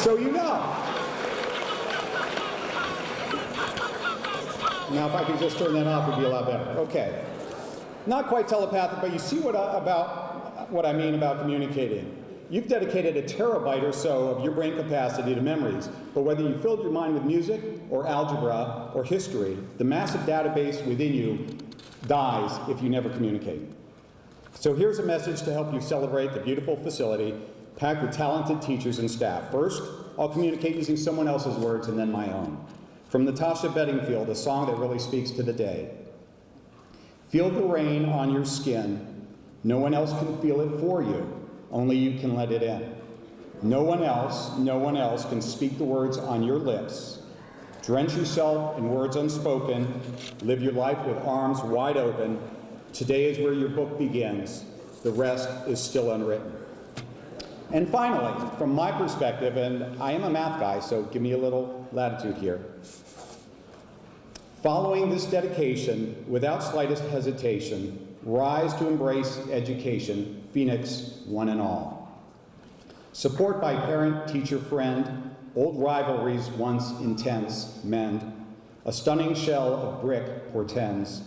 So you know. Now, if I could just turn that off, it would be a lot better. Okay. Not quite telepathic, but you see what I mean about communicating. You've dedicated a terabyte or so of your brain capacity to memories, but whether you filled your mind with music or algebra or history, the massive database within you dies if you never communicate. So here's a message to help you celebrate the beautiful facility packed with talented teachers and staff. First, I'll communicate using someone else's words and then my own. From Natasha Bedingfield, a song that really speaks to the day. Feel the rain on your skin. No one else can feel it for you. Only you can let it in. No one else can speak the words on your lips. Drench yourself in words unspoken. Live your life with arms wide open. Today is where your book begins. The rest is still unwritten. And finally, from my perspective, and I am a math guy, so give me a little latitude here. Following this dedication, without slightest hesitation, rise to embrace education, Phoenix, one and all. Support by parent, teacher, friend, old rivalries once intense mend. A stunning shell of brick portends,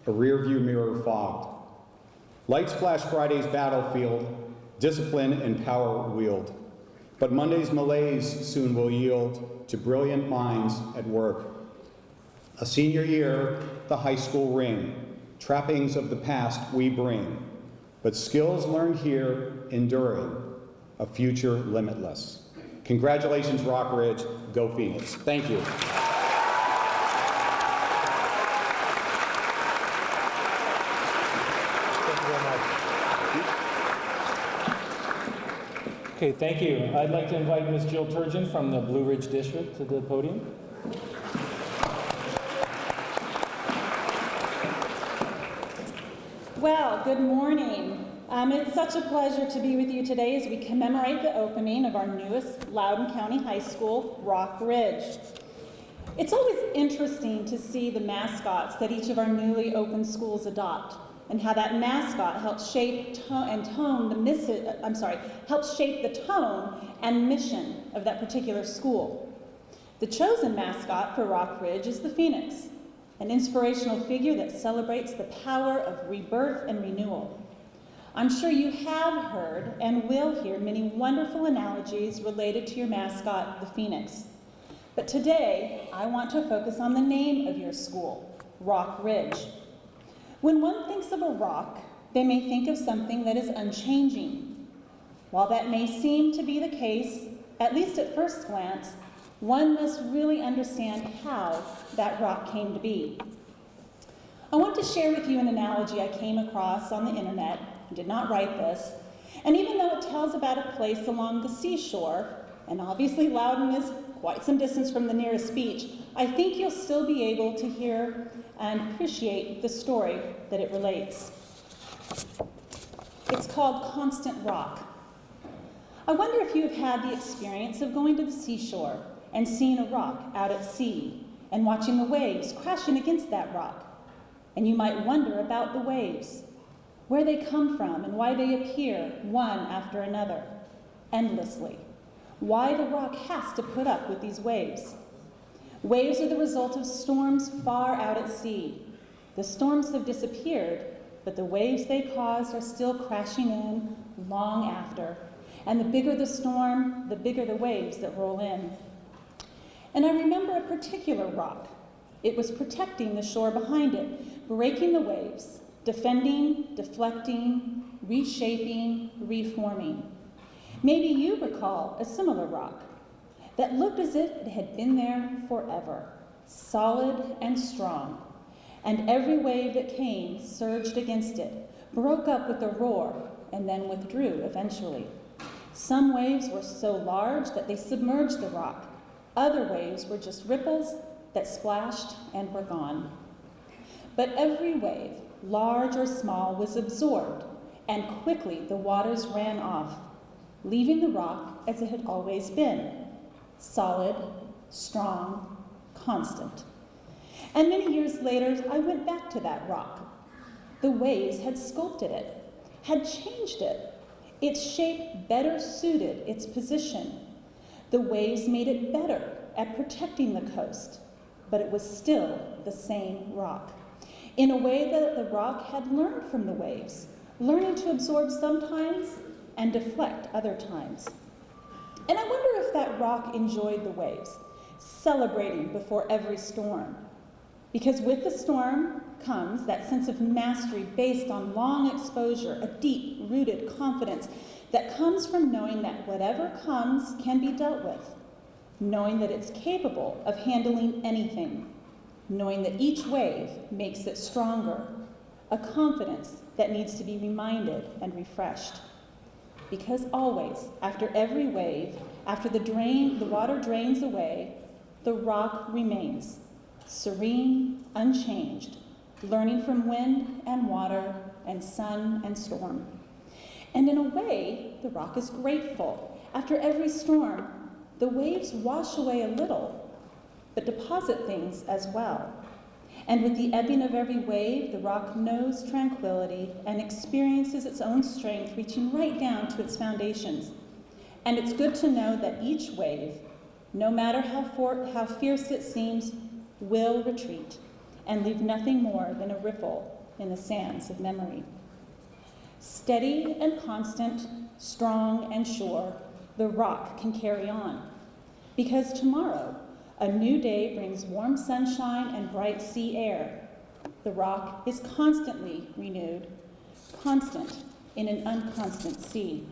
a rearview mirror fogged. Lights flash Friday's battlefield, discipline and power wield. But Monday's malaise soon will yield to brilliant minds at work. A senior year, the high school ring, trappings of the past we bring, but skills learned here enduring, a future limitless. Congratulations, Rock Ridge, go Phoenix. Thank you. Okay, thank you. I'd like to invite Ms. Jill Turgeon from the Blue Ridge District to the podium. Well, good morning. It's such a pleasure to be with you today as we commemorate the opening of our newest Loudoun County High School, Rock Ridge. It's always interesting to see the mascots that each of our newly opened schools adopt, and how that mascot helps shape the tone and mission of that particular school. The chosen mascot for Rock Ridge is the Phoenix, an inspirational figure that celebrates the power of rebirth and renewal. I'm sure you have heard and will hear many wonderful analogies related to your mascot, the Phoenix. But today, I want to focus on the name of your school, Rock Ridge. When one thinks of a rock, they may think of something that is unchanging. While that may seem to be the case, at least at first glance, one must really understand how that rock came to be. I want to share with you an analogy I came across on the internet. I did not write this. And even though it tells about a place along the seashore, and obviously Loudoun is quite some distance from the nearest beach, I think you'll still be able to hear and appreciate the story that it relates. It's called Constant Rock. I wonder if you have had the experience of going to the seashore and seeing a rock out at sea and watching the waves crashing against that rock. And you might wonder about the waves, where they come from and why they appear one after another, endlessly. Why the rock has to put up with these waves. Waves are the result of storms far out at sea. The storms have disappeared, but the waves they caused are still crashing in long after. And the bigger the storm, the bigger the waves that roll in. And I remember a particular rock. It was protecting the shore behind it, breaking the waves, defending, deflecting, reshaping, reforming. Maybe you recall a similar rock that looked as if it had been there forever, solid and strong. And every wave that came surged against it, broke up with a roar, and then withdrew eventually. Some waves were so large that they submerged the rock. Other waves were just ripples that splashed and were gone. But every wave, large or small, was absorbed, and quickly the waters ran off, leaving the rock as it had always been, solid, strong, constant. And many years later, I went back to that rock. The waves had sculpted it, had changed it. Its shape better suited its position. The waves made it better at protecting the coast, but it was still the same rock. In a way that the rock had learned from the waves, learning to absorb sometimes and deflect other times. And I wonder if that rock enjoyed the waves, celebrating before every storm. Because with the storm comes that sense of mastery based on long exposure, a deep-rooted confidence that comes from knowing that whatever comes can be dealt with, knowing that it's capable of handling anything, knowing that each wave makes it stronger, a confidence that needs to be reminded and refreshed. Because always, after every wave, after the water drains away, the rock remains, serene, unchanged, learning from wind and water and sun and storm. And in a way, the rock is grateful. After every storm, the waves wash away a little, but deposit things as well. And with the ebbing of every wave, the rock knows tranquility and experiences its own strength, reaching right down to its foundations. And it's good to know that each wave, no matter how fierce it seems, will retreat and leave nothing more than a ripple in the sands of memory. Steady and constant, strong and sure, the rock can carry on. Because tomorrow, a new day brings warm sunshine and bright sea air. The rock is constantly renewed, constant in an unconstant sea.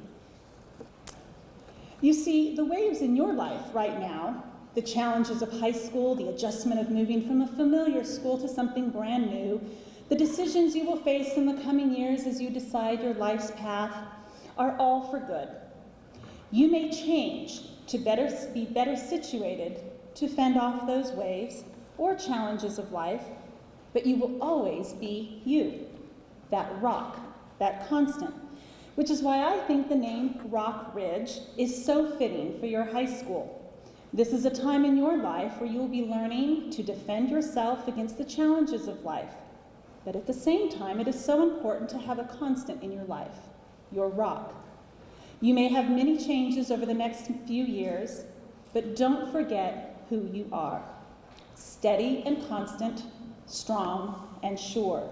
You see, the waves in your life right now, the challenges of high school, the adjustment of moving from a familiar school to something brand new, the decisions you will face in the coming years as you decide your life's path, are all for good. You may change to be better situated to fend off those waves or challenges of life, but you will always be you, that rock, that constant, which is why I think the name Rock Ridge is so fitting for your high school. This is a time in your life where you will be learning to defend yourself against the challenges of life, but at the same time, it is so important to have a constant in your life, your rock. You may have many changes over the next few years, but don't forget who you are. Steady and constant, strong and sure.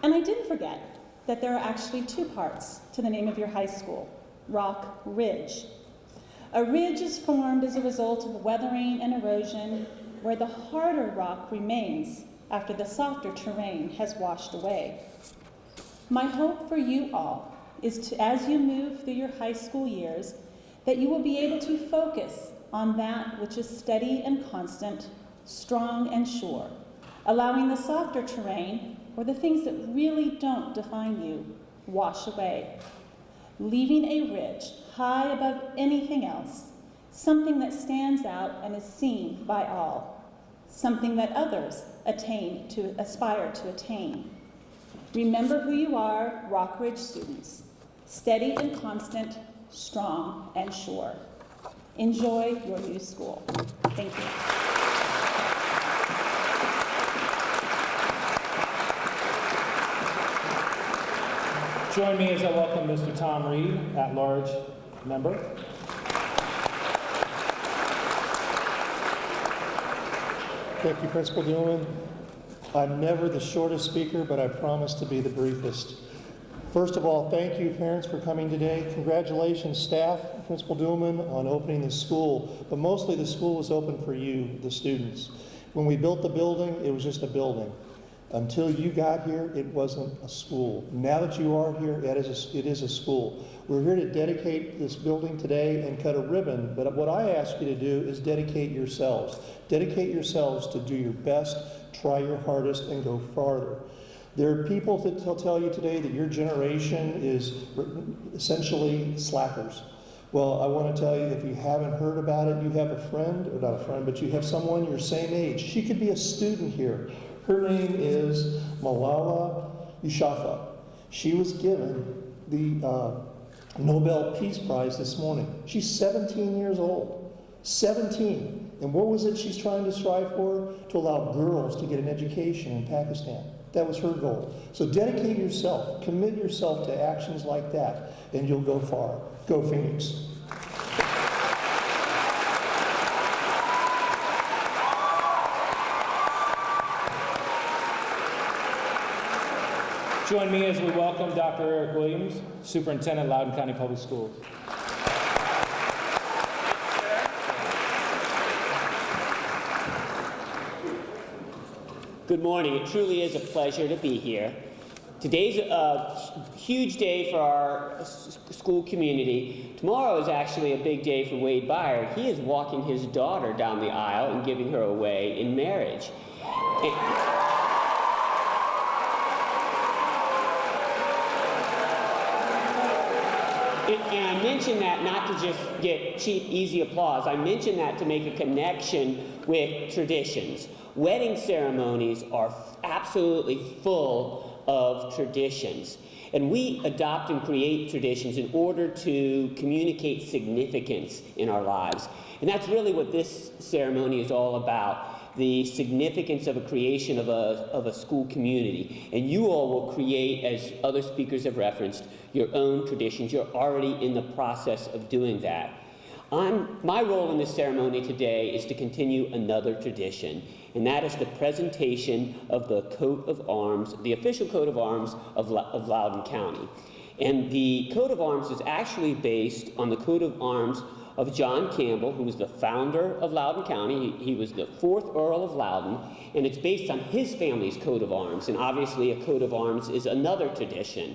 And I didn't forget that there are actually two parts to the name of your high school, Rock Ridge. A ridge is formed as a result of weathering and erosion where the harder rock remains after the softer terrain has washed away. My hope for you all is to, as you move through your high school years, that you will be able to focus on that which is steady and constant, strong and sure, allowing the softer terrain, or the things that really don't define you, wash away, leaving a ridge high above anything else, something that stands out and is seen by all, something that others aspire to attain. Remember who you are, Rock Ridge students, steady and constant, strong and sure. Enjoy your new school. Thank you. Join me as I welcome Mr. Tom Reed, at-large member. Thank you, Principal Dillman. I'm never the shortest speaker, but I promise to be the briefest. First of all, thank you, parents, for coming today. Congratulations, staff, Principal Dillman, on opening the school. But mostly the school was open for you, the students. When we built the building, it was just a building. Until you got here, it wasn't a school. Now that you are here, it is a school. We're here to dedicate this building today and cut a ribbon, but what I ask you to do is dedicate yourselves. Dedicate yourselves to do your best, try your hardest, and go farther. There are people that will tell you today that your generation is essentially slackers. Well, I want to tell you, if you haven't heard about it, you have a friend, or not a friend, but you have someone your same age. She could be a student here. Her name is Malala Yousafzai. She was given the Nobel Peace Prize this morning. She's 17 years old. 17. And what was it she's trying to strive for? To allow girls to get an education in Pakistan. That was her goal. So dedicate yourself, commit yourself to actions like that, and you'll go far. Go Phoenix. Join me as we welcome Dr. Eric Williams, Superintendent, Loudoun County Public Schools. Good morning. It truly is a pleasure to be here. Today's a huge day for our school community. Tomorrow is actually a big day for Wade Byard. He is walking his daughter down the aisle and giving her away in marriage. And I mention that not to just get cheap, easy applause. I mention that to make a connection with traditions. Wedding ceremonies are absolutely full of traditions. And we adopt and create traditions in order to communicate significance in our lives. And that's really what this ceremony is all about, the significance of a creation of a school community. And you all will create, as other speakers have referenced, your own traditions. You're already in the process of doing that. My role in this ceremony today is to continue another tradition, and that is the presentation of the coat of arms, the official coat of arms of Loudoun County. And the coat of arms is actually based on the coat of arms of John Campbell, who was the founder of Loudoun County. He was the 4th Earl of Loudoun, and it's based on his family's coat of arms. And obviously a coat of arms is another tradition.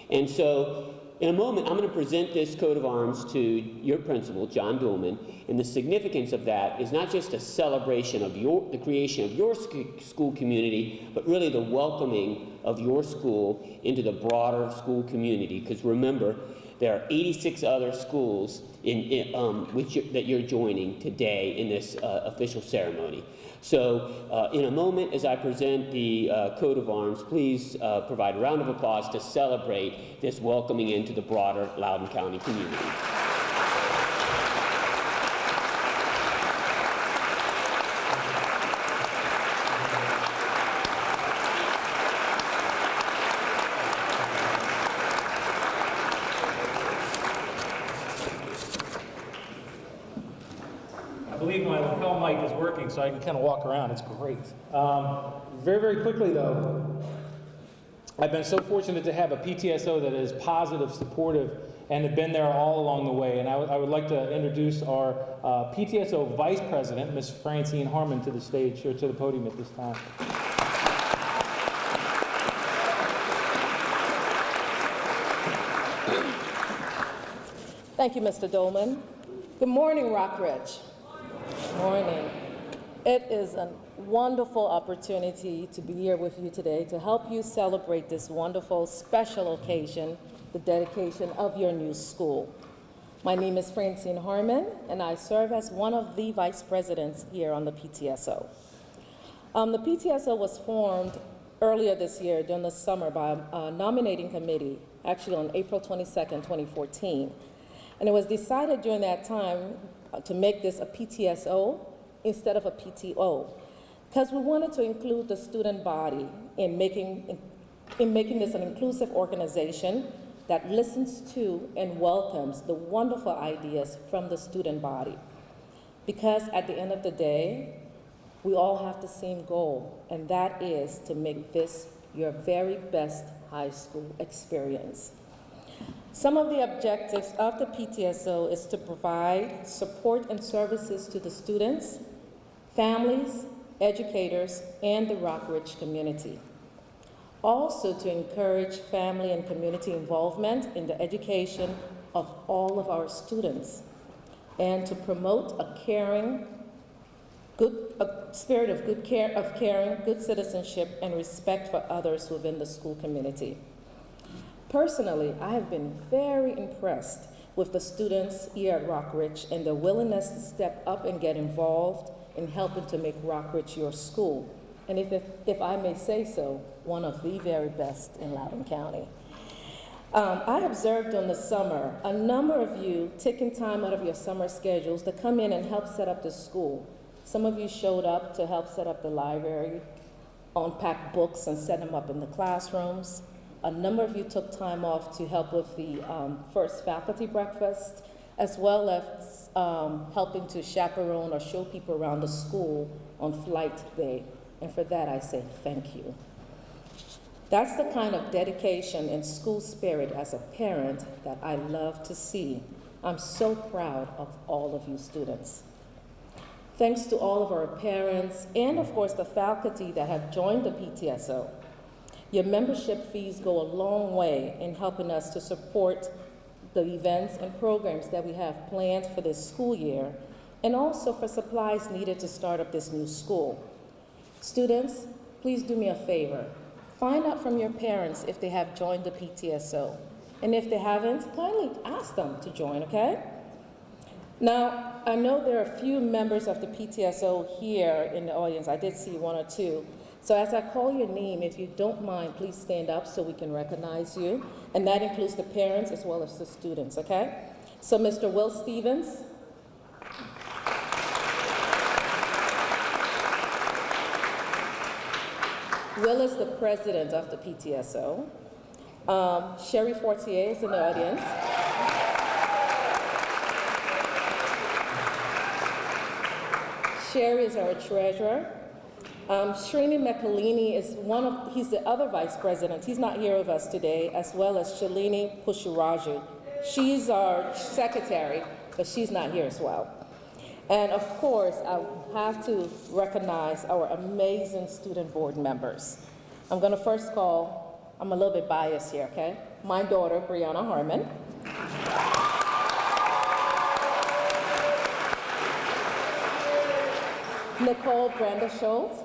And so in a moment, I'm going to present this coat of arms to your principal, John Duhlman, and the significance of that is not just a celebration of the creation of your school community, but really the welcoming of your school into the broader school community. Because remember, there are 86 other schools that you're joining today in this official ceremony. So in a moment, as I present the coat of arms, please provide a round of applause to celebrate this welcoming into the broader Loudoun County community. I believe my lapel mic is working, so I can kind of walk around. It's great. Very, very quickly, though, I've been so fortunate to have a PTSO that is positive, supportive, and have been there all along the way. And I would like to introduce our PTSO Vice President, Ms. Francine Harmon, to the stage, here to the podium at this time. Thank you, Mr. Dolman. Good morning, Rockridge. Morning. It is a wonderful opportunity to be here with you today to help you celebrate this wonderful special occasion, the dedication of your new school. My name is Francine Harmon, and I serve as one of the vice presidents here on the PTSO. The PTSO was formed earlier this year during the summer by a nominating committee, actually on April 22nd, 2014. And it was decided during that time to make this a PTSO instead of a PTO, because we wanted to include the student body in making this an inclusive organization that listens to and welcomes the wonderful ideas from the student body. Because at the end of the day, we all have the same goal, and that is to make this your very best high school experience. Some of the objectives of the PTSO is to provide support and services to the students, families, educators, and the Rockridge community. Also to encourage family and community involvement in the education of all of our students, and to promote a spirit of caring, good citizenship, and respect for others within the school community. Personally, I have been very impressed with the students here at Rockridge and their willingness to step up and get involved in helping to make Rockridge your school. And if I may say so, one of the very best in Loudoun County. I observed during the summer a number of you taking time out of your summer schedules to come in and help set up the school. Some of you showed up to help set up the library, unpack books and set them up in the classrooms. A number of you took time off to help with the first faculty breakfast, as well as helping to chaperone or show people around the school on flight day. And for that, I say thank you. That's the kind of dedication and school spirit as a parent that I love to see. I'm so proud of all of you students. Thanks to all of our parents and of course the faculty that have joined the PTSO. Your membership fees go a long way in helping us to support the events and programs that we have planned for this school year, and also for supplies needed to start up this new school. Students, please do me a favor. Find out from your parents if they have joined the PTSO. And if they haven't, kindly ask them to join, okay? Now, I know there are a few members of the PTSO here in the audience. I did see one or two. So as I call your name, if you don't mind, please stand up so we can recognize you. And that includes the parents as well as the students, okay? So Mr. Will Stevens. Will is the president of the PTSO. Sherry Fortier is in the audience. Sherry is our treasurer. Srini Mekalini is he's the other vice president. He's not here with us today, as well as Shalini Pushuraju. She's our secretary, but she's not here as well. And of course, I have to recognize our amazing student board members. I'm gonna first call, I'm a little bit biased here, okay? My daughter, Brianna Harmon. Nicole Brenda Schultz.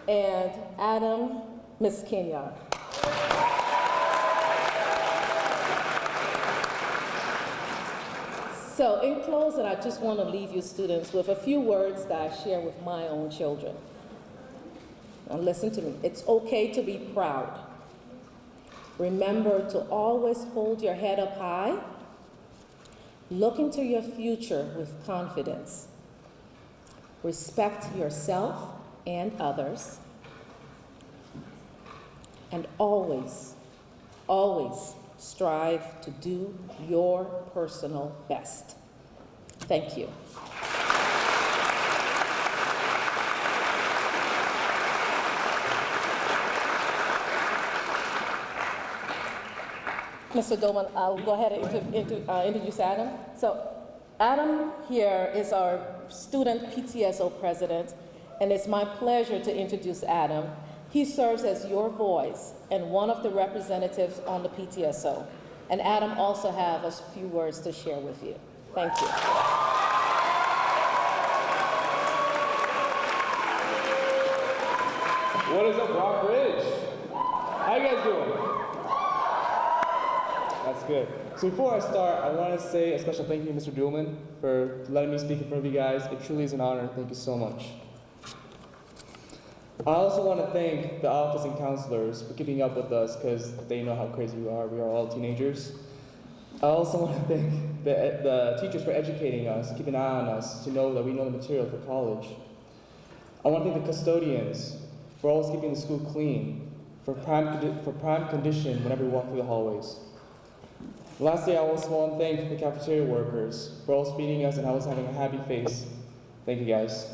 And Adam Miskinyar. So in closing, I just want to leave you students with a few words that I share with my own children. Now listen to me. It's okay to be proud. Remember to always hold your head up high. Look into your future with confidence. Respect yourself and others. And always, always strive to do your personal best. Thank you. Mr. Dolman, I'll go ahead and introduce Adam. So Adam here is our student PTSO president, and it's my pleasure to introduce Adam. He serves as your voice and one of the representatives on the PTSO. And Adam also has a few words to share with you. Thank you. What is up, Rock Ridge? How you guys doing? That's good. So before I start, I want to say a special thank you to Mr. Duhlman for letting me speak in front of you guys. It truly is an honor. Thank you so much. I also want to thank the office and counselors for keeping up with us because they know how crazy we are. We are all teenagers. I also want to thank the teachers for educating us, keeping an eye on us to know that we know the material for college. I want to thank the custodians for always keeping the school clean, for prime condition whenever we walk through the hallways. Lastly, I also want to thank the cafeteria workers for always feeding us and always having a happy face. Thank you, guys.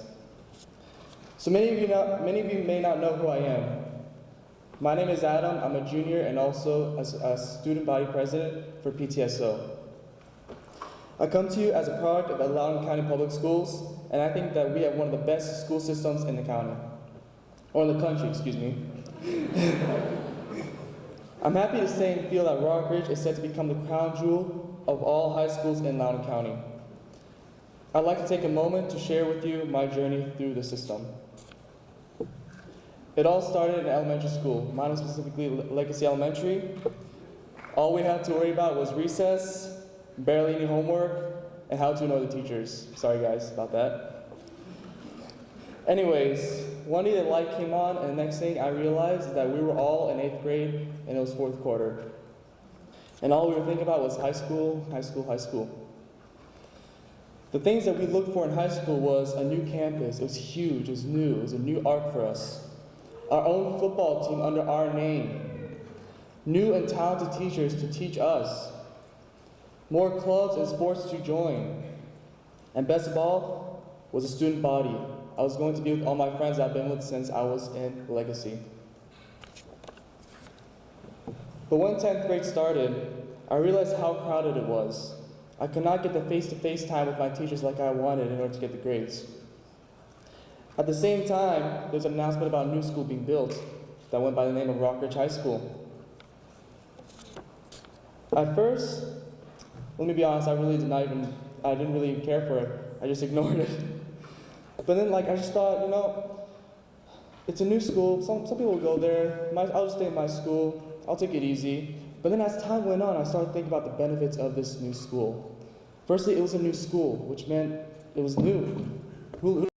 So many of you may not know who I am. My name is Adam. I'm a junior and also a student body president for PTSO. I come to you as a product of Loudoun County Public Schools, and I think that we have one of the best school systems in the county, or in the country, excuse me. I'm happy to say and feel that Rock Ridge is set to become the crown jewel of all high schools in Loudoun County. I'd like to take a moment to share with you my journey through the system. It all started in elementary school, mine specifically Legacy Elementary. All we had to worry about was recess, barely any homework, and how to ignore the teachers. Sorry guys about that. Anyways, one day the light came on, and the next thing I realized is that we were all in 8th grade, and it was 4th quarter. And all we were thinking about was high school, high school, high school. The things that we looked for in high school was a new campus. It was huge, it was new, it was a new arc for us. Our own football team under our name. New and talented teachers to teach us. More clubs and sports to join. And best of all was a student body I was going to be with all my friends I've been with since I was in Legacy. But when 10th grade started, I realized how crowded it was. I could not get the face-to-face time with my teachers like I wanted in order to get the grades. At the same time, there was an announcement about a new school being built that went by the name of RRH High School. At first, let me be honest, I didn't really care for it. I just ignored it. But then I just thought, it's a new school, some people will go there, I'll just stay in my school, I'll take it easy. But then as time went on, I started thinking about the benefits of this new school. Firstly, it was a new school, which meant it was new. Who